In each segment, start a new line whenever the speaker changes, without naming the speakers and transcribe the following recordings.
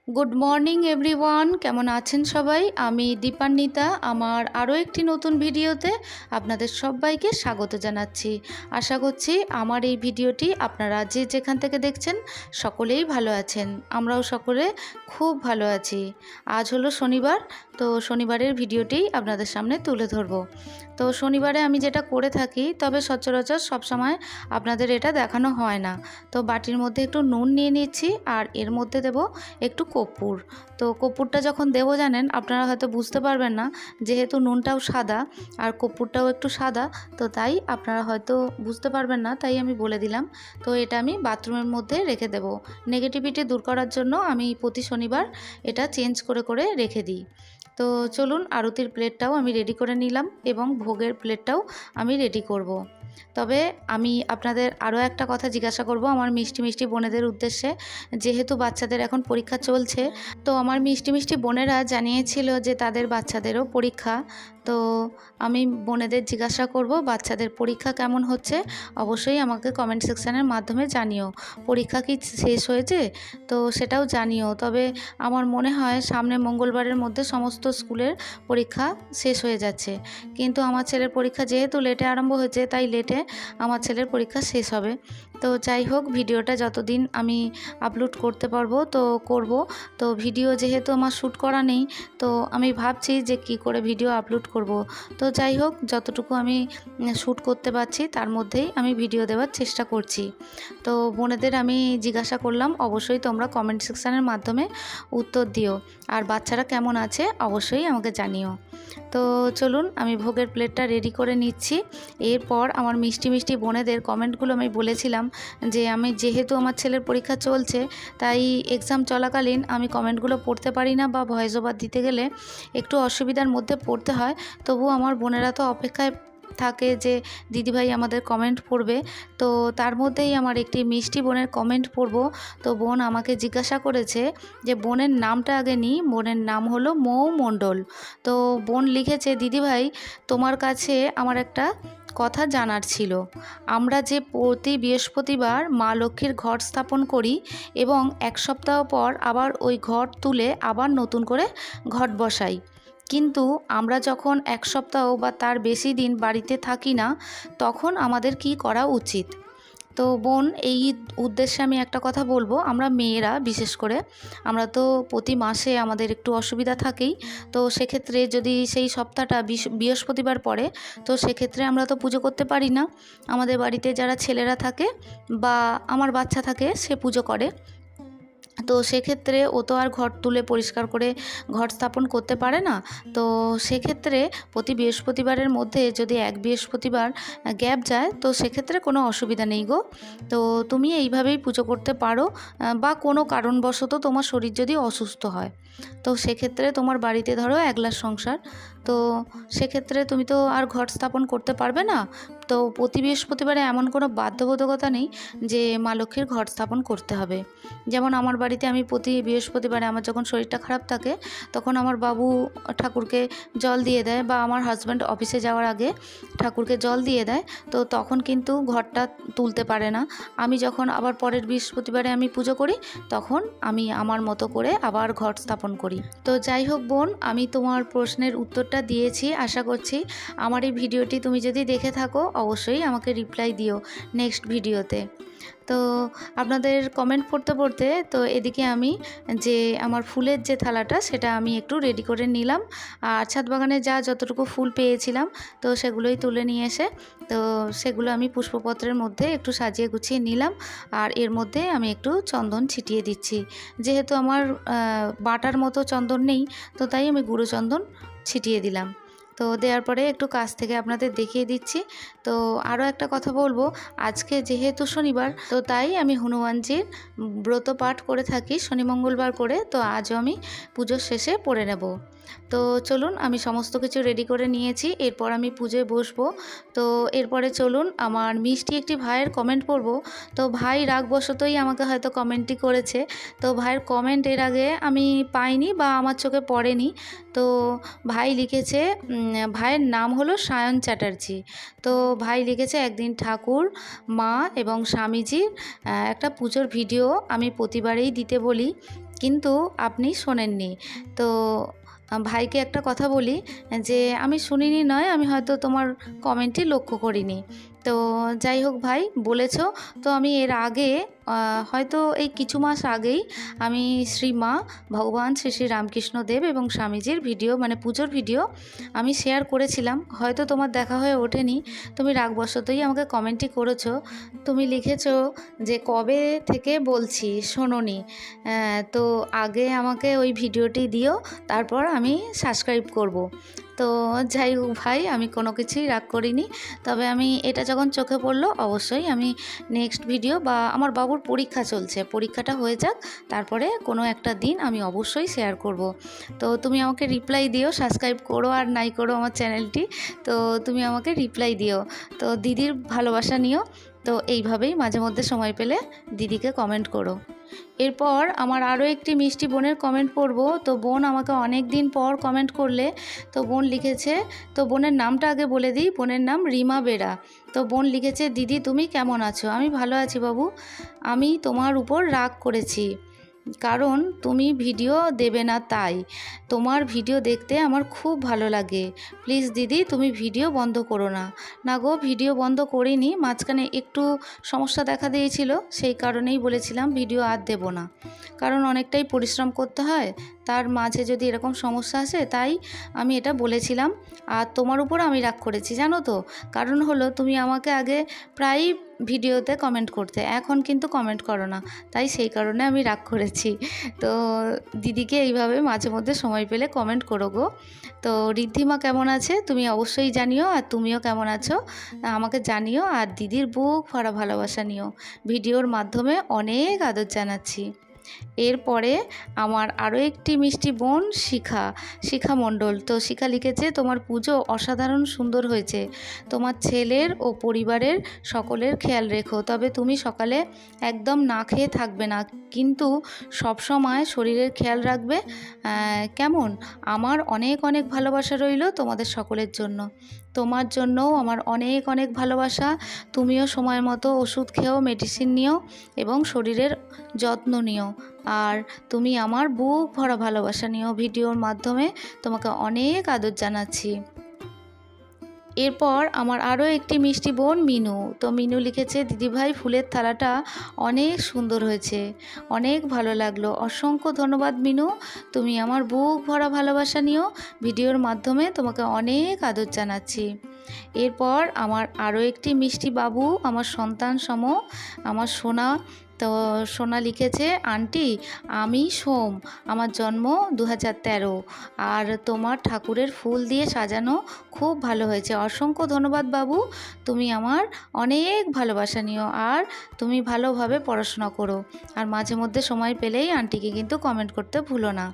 Good morning everyone, কেমন আছেন সবাই? আমি দীপান্বিতা। আমার আরও একটি নতুন ভিডিওতে আপনাদের সবাইকে স্বাগত জানাচ্ছি। আশা করছি আমার এই ভিডিওটি আপনারা যে যেখান থেকে দেখছেন সকলেই ভালো আছেন। আমরাও সকলে খুব ভালো আছি। আজ হলো শনিবার, তো শনিবারের ভিডিওটি আপনাদের সামনে তুলে ধরব। তো শনিবারে আমি যেটা করে থাকি, তবে সচরাচর সবসময় আপনাদের এটা দেখানো হয় না। তো বাটির মধ্যে একটু নুন নিয়ে নিচ্ছি, আর এর মধ্যে দেব একটু কর্পূর। তো কর্পূরটা যখন দেবো জানেন, আপনারা হয়তো বুঝতে পারবেন না, যেহেতু নুনটাও সাদা আর কর্পূরটাও একটু সাদা, তো তাই আপনারা হয়তো বুঝতে পারবেন না, তাই আমি বলে দিলাম। তো এটা আমি বাথরুমের মধ্যে রেখে দেব। নেগেটিভিটি দূর করার জন্য আমি প্রতি শনিবার এটা চেঞ্জ করে করে রেখে দিই। তো চলুন, আরতির প্লেটটাও আমি রেডি করে নিলাম এবং ভোগের প্লেটটাও আমি রেডি করব। তবে আমি আপনাদের আরও একটা কথা জিজ্ঞাসা করব আমার মিষ্টি মিষ্টি বোনেদের উদ্দেশ্যে। যেহেতু বাচ্চাদের এখন পরীক্ষা চলছে, তো আমার মিষ্টি মিষ্টি বোনেরা জানিয়েছিল যে তাদের বাচ্চাদেরও পরীক্ষা। তো আমি বোনেদের জিজ্ঞাসা করব বাচ্চাদের পরীক্ষা কেমন হচ্ছে। অবশ্যই আমাকে কমেন্ট সেকশানের মাধ্যমে জানিও। পরীক্ষা কি শেষ হয়েছে তো সেটাও জানিও। তবে আমার মনে হয় সামনে মঙ্গলবারের মধ্যে সমস্ত স্কুলের পরীক্ষা শেষ হয়ে যাচ্ছে, কিন্তু আমার ছেলের পরীক্ষা যেহেতু লেটে আরম্ভ হয়েছে, তাই লেটে আমার ছেলের পরীক্ষা শেষ হবে। তো যাই হোক, ভিডিওটা যতদিন আমি আপলোড করতে পারবো তো করব। তো ভিডিও যেহেতু আমার শ্যুট করা নেই, তো আমি ভাবছি যে কি করে ভিডিও আপলোড করব। তো যাই হোক, যতটুকু আমি শ্যুট করতে পারছি তার মধ্যেই আমি ভিডিও দেওয়ার চেষ্টা করছি। তো বোনেদের আমি জিজ্ঞাসা করলাম, অবশ্যই তোমরা কমেন্ট সেকশানের মাধ্যমে উত্তর দিও, আর বাচ্চারা কেমন আছে অবশ্যই আমাকে জানিও। তো চলুন, আমি ভোগের প্লেটটা রেডি করে নিচ্ছি। এরপর আমার মিষ্টি মিষ্টি বোনেদের কমেন্টগুলো আমি বলেছিলাম যে আমি যেহেতু আমার ছেলের পরীক্ষা চলছে, তাই এক্সাম চলাকালীন আমি কমেন্টগুলো পড়তে পারি না, বা ভয়েস ওভার দিতে গেলে একটু অসুবিধার মধ্যে পড়তে হয়। তবু আমার বোনেরা তো অপেক্ষায় থাকে যে দিদিভাই আমাদের কমেন্ট পড়বে। তো তার মধ্যেই আমার একটি মিষ্টি বোনের কমেন্ট পড়ব। তো বোন আমাকে জিজ্ঞাসা করেছে যে বোনের নামটা আগে নিই। বোনের নাম হলো মৌ মণ্ডল। তো বোন লিখেছে, দিদিভাই তোমার কাছে আমার একটা কথা জানার ছিল। আমরা যে প্রতি বৃহস্পতিবার মা লক্ষ্মীর ঘট স্থাপন করি এবং এক সপ্তাহ পর আবার ওই ঘট তুলে আবার নতুন করে ঘট বসাই, কিন্তু আমরা যখন এক সপ্তাহ বা তার বেশি দিন বাড়িতে থাকি না, তখন আমাদের কি করা উচিত? তো বোন, এই উদ্দেশ্যে আমি একটা কথা বলবো। আমরা মেয়েরা বিশেষ করে আমরা তো প্রতি মাসে আমাদের একটু অসুবিধা থাকেই। তো সেক্ষেত্রে যদি সেই সপ্তাহটা বৃহস্পতিবার পড়ে, তো সেক্ষেত্রে আমরা তো পুজো করতে পারি না। আমাদের বাড়িতে যারা ছেলেরা থাকে বা আমার বাচ্চা থাকে, সে পুজো করে। তো সেক্ষেত্রে ও তো আর ঘট তুলে পরিষ্কার করে ঘট স্থাপন করতে পারে না। তো সেক্ষেত্রে প্রতি বৃহস্পতিবারের মধ্যে যদি এক বৃহস্পতিবার গ্যাপ যায়, তো সেক্ষেত্রে কোনো অসুবিধা নেই গো। তো তুমি এইভাবেই পুজো করতে পারো, বা কোনো কারণবশত তোমার শরীর যদি অসুস্থ হয়, তো সেক্ষেত্রে তোমার বাড়িতে ধরো একলার সংসার, তো সেক্ষেত্রে তুমি তো আর ঘট স্থাপন করতে পারবে না। তো প্রতি বৃহস্পতিবারে এমন কোনো বাধ্যবাধকতা নেই যে মা লক্ষ্মীর ঘট স্থাপন করতে হবে। যেমন আমার বাড়িতে আমি প্রতি বৃহস্পতিবারে আমার যখন শরীরটা খারাপ থাকে, তখন আমার বাবু ঠাকুরকে জল দিয়ে দেয়, বা আমার হাজব্যান্ড অফিসে যাওয়ার আগে ঠাকুরকে জল দিয়ে দেয়। তো তখন কিন্তু ঘরটা তুলতে পারে না। আমি যখন আবার পরের বৃহস্পতিবারে আমি পুজো করি, তখন আমি আমার মতো করে আবার ঘট স্থাপন করি। তো যাই হোক বোন, আমি তোমার প্রশ্নের উত্তরটা দিয়েছি। আশা করছি আমার এই ভিডিওটি তুমি যদি দেখে থাকো, অবশ্যই আমাকে রিপ্লাই দিও নেক্সট ভিডিওতে। তো আপনাদের কমেন্ট পড়তে পড়তে তো এদিকে আমি যে আমার ফুলের যে থালাটা, সেটা আমি একটু রেডি করে নিলাম। আর ছাদ বাগানে যতটুকু ফুল পেয়েছিলাম, তো সেগুলোই তুলে নিয়ে এসে তো সেগুলো আমি পুষ্পপত্রের মধ্যে একটু সাজিয়ে গুছিয়ে নিলাম। আর এর মধ্যে আমি একটু চন্দন ছিটিয়ে দিচ্ছি। যেহেতু আমার বাটার মতো চন্দন নেই, তো তাই আমি গুঁড়ো চন্দন ছিটিয়ে দিলাম। তো দেওয়ার পরে একটু কাছ থেকে আপনাদের দেখিয়ে দিচ্ছি। তো আরও একটা কথা বলবো, আজকে যেহেতু শনিবার, তো তাই আমি হনুমানজির ব্রত পাঠ করে থাকি শনি মঙ্গলবার করে। তো আজও আমি পুজোর শেষে পড়ে নেব। তো চলুন, আমি সমস্ত কিছু রেডি করে নিয়েছি, এরপর আমি পুজোয় বসবো। তো এরপরে চলুন, আমার মিষ্টি একটি ভাইয়ের কমেন্ট পড়ব। তো ভাই রাগবশতই আমাকে হয়তো কমেন্টটি করেছে। তো ভাইয়ের কমেন্ট এর আগে আমি পাইনি বা আমার চোখে পড়েনি। তো ভাই লিখেছে, ভাইয়ের নাম হলো সায়ন চ্যাটার্জি। তো ভাই লিখেছে, একদিন ঠাকুর, মা এবং স্বামীজির একটা পুজোর ভিডিও আমি প্রতিবারেই দিতে বলি, কিন্তু আপনি শোনেননি। তো ভাইকে একটা কথা বলি যে আমি শুনিনি নয়, আমি হয়তো তোমার কমেন্টই লক্ষ্য করিনি। তো যাই হোক ভাই, বলেছো তো আমি এর আগে হয়তো এই কিছু মাস আগেই আমি শ্রীমা ভগবান শ্রী শ্রী রামকৃষ্ণ দেব এবং স্বামীজির ভিডিও মানে পুজোর ভিডিও আমি শেয়ার করেছিলাম। হয়তো তোমার দেখা হয়ে ওঠেনি, তুমি রাগবশতই আমাকে কমেন্টই করেছো। তুমি লিখেছো যে কবে থেকে বলছি শোনোনি, তো আগে আমাকে ওই ভিডিওটি দিও, তারপর আমি সাবস্ক্রাইব করব। তো যাই হোক ভাই, আমি কোনো কিছুই রাগ করিনি। তবে আমি এটা যখন চোখে পড়লো অবশ্যই আমি নেক্সট ভিডিও বা আমার বাবুর পরীক্ষা চলছে, পরীক্ষাটা হয়ে যাক, তারপরে কোনো একটা দিন আমি অবশ্যই শেয়ার করব। তো তুমি আমাকে রিপ্লাই দিও, সাবস্ক্রাইব করো আর নাই করো আমার চ্যানেলটি, তো তুমি আমাকে রিপ্লাই দিও। তো দিদির ভালোবাসা নিও। তো এইভাবেই মাঝে মধ্যে সময় পেলে দিদিকে কমেন্ট করো। এরপর আমার আরও একটি মিষ্টি বোনের কমেন্ট পড়ব। তো বোন আমাকে অনেক দিন পর কমেন্ট করলে। তো বোন লিখেছে, তো বোনের নামটা আগে বলে দিই, বোনের নাম রিমা বেরা। তো বোন লিখেছে, দিদি তুমি কেমন আছো? আমি ভালো আছি বাবু। আমি তোমার উপর রাগ করেছি, কারণ তুমি ভিডিও দেবে না, তাই তোমার ভিডিও দেখতে আমার খুব ভালো লাগে। প্লিজ দিদি তুমি ভিডিও বন্ধ করো না। না গো, ভিডিও বন্ধ করিনি, মাঝখানে একটু সমস্যা দেখা দিয়েছিল, সেই কারণেই বলেছিলাম ভিডিও আর দেব না, কারণ অনেকটাই পরিশ্রম করতে হয়, তার মাঝে যদি এরকম সমস্যা আসে, তাই আমি এটা বলেছিলাম। আর তোমার উপর আমি রাগ করেছি জানো তো, কারণ হলো তুমি আমাকে আগে প্রায় ভিডিওতে কমেন্ট করতে, এখন কিন্তু কমেন্ট করো না, তাই সেই কারণে আমি রাগ করেছি। তো দিদিকে এইভাবে মাঝে মধ্যে সময় পেলে কমেন্ট করো গো। তো ঋদ্ধিমা কেমন আছে তুমি অবশ্যই জানিও, আর তুমিও কেমন আছো আমাকে জানিও, আর দিদির বুক ভরা ভালোবাসা নিও। ভিডিওর মাধ্যমে অনেক আদর জানাচ্ছি। এরপরে আমার আরও একটি মিষ্টি বোন শিখা মণ্ডল। তো শিখা লিখেছে, তোমার পুজো অসাধারণ সুন্দর হয়েছে, তোমার ছেলের ও পরিবারের সকলের খেয়াল রেখো, তবে তুমি সকালে একদম না খেয়ে থাকবে না, কিন্তু সব সময় শরীরের খেয়াল রাখবে কেমন? আমার অনেক অনেক ভালোবাসা রইল তোমাদের সকলের জন্য। তোমার জন্যও আমার অনেক অনেক ভালোবাসা। তুমিও সময় মতো ওষুধ খেও, মেডিসিন নিও এবং শরীরের যত্ন নিও। আর তুমি আমার বুক ভরা ভালোবাসা নিও। ভিডিওর মাধ্যমে তোমাকে অনেক আদর জানাচ্ছি। এরপর আমার আরও একটি মিষ্টি বোন মিনু। তো মিনু লিখেছে, দিদিভাই ফুলের থালাটা অনেক সুন্দর হয়েছে, অনেক ভালো লাগলো। অসংখ্য ধন্যবাদ মিনু, তুমি আমার বুক ভরা ভালোবাসা নিও। ভিডিওর মাধ্যমে তোমাকে অনেক আদর জানাচ্ছি। এরপর আমার আরও একটি মিষ্টি বাবু, আমার সন্তান সম, আমার সোনা। তো সোনা লিখেছে, আন্টি আমি সোম, আমার জন্ম 2013, আর তোমার ঠাকুরের ফুল দিয়ে সাজানো খুব ভালো হয়েছে। অসংখ্য ধন্যবাদ বাবু, তুমি আমার অনেক ভালোবাসা নিও, আর তুমি ভালোভাবে পড়াশোনা করো, আর মাঝে মধ্যে সময় পেলেই আন্টিকে কিন্তু কমেন্ট করতে ভুলো না।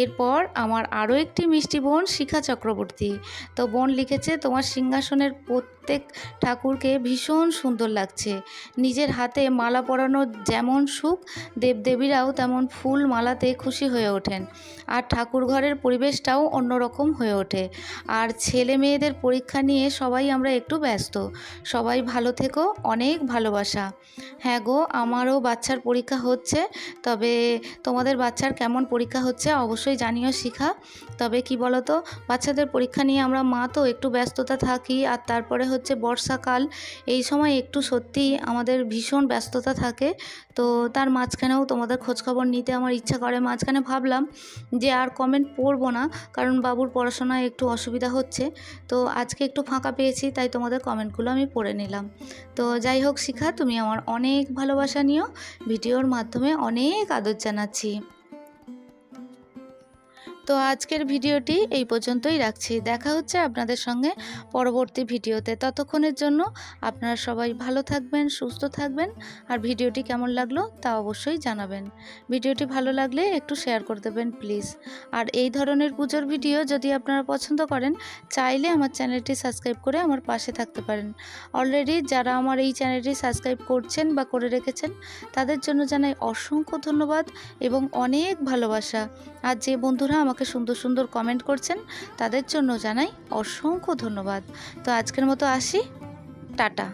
এরপর আমার আরও একটি মিষ্টি বোন শিখা চক্রবর্তী। তো বোন লিখেছে, তোমার সিংহাসনের প্রত্যেক ঠাকুরকে ভীষণ সুন্দর লাগছে, নিজের হাতে মালা পরানোর যেমন সুখ, দেবদেবীরাও তেমন ফুল মালাতে খুশি হয়ে ওঠেন, আর ঠাকুর ঘরের পরিবেশটাও অন্যরকম হয়ে ওঠে। আর ছেলে মেয়েদের পরীক্ষা নিয়ে সবাই আমরা একটু ব্যস্ত, সবাই ভালো থেকো, অনেক ভালোবাসা। হ্যাঁ গো, আমারও বাচ্চার পরীক্ষা হচ্ছে, তবে তোমাদের বাচ্চার কেমন পরীক্ষা হচ্ছে অবশ্যই জানিও শিখা। তবে কি বলো তো, বাচ্চাদের পরীক্ষা নিয়ে আমরা মা তো একটু ব্যস্ততা থাকি, আর তারপরে হচ্ছে বর্ষাকাল, এই সময় একটু সত্যি আমাদের ভীষণ ব্যস্ততা থাকে। তো তার মাঝখানেও তোমাদের খোঁজখবর নিতে আমার ইচ্ছা করে। মাঝখানে ভাবলাম যে আর কমেন্ট পড়বো না, কারণ বাবুর পড়াশোনায় একটু অসুবিধা হচ্ছে। তো আজকে একটু ফাঁকা পেয়েছি, তাই তোমাদের কমেন্টগুলো আমি পড়ে নিলাম। তো যাই হোক শিখা, তুমি আমার অনেক ভালোবাসা নিও। ভিডিওর মাধ্যমে অনেক আদর জানাচ্ছি। তো আজকের ভিডিওটি এই পর্যন্তই রাখছি। দেখা হচ্ছে আপনাদের সঙ্গে পরবর্তী ভিডিওতে। ততক্ষণের জন্য আপনারা সবাই ভালো থাকবেন, সুস্থ থাকবেন, আর ভিডিওটি কেমন লাগলো তা অবশ্যই জানাবেন। ভিডিওটি ভালো লাগলে একটু শেয়ার করে দেবেন প্লিজ। আর এই ধরনের পুজোর ভিডিও যদি আপনারা পছন্দ করেন, চাইলে আমার চ্যানেলটি সাবস্ক্রাইব করে আমার পাশে থাকতে পারেন। অলরেডি যারা আমার এই চ্যানেলটি সাবস্ক্রাইব করছেন বা করে রেখেছেন, তাদের জন্য জানাই অসংখ্য ধন্যবাদ এবং অনেক ভালোবাসা। আর যে বন্ধুরা আমাকে সুন্দর সুন্দর কমেন্ট করছেন, তাদের জন্য জানাই অসংখ্য ধন্যবাদ। তো আজকের মতো আসি, টাটা।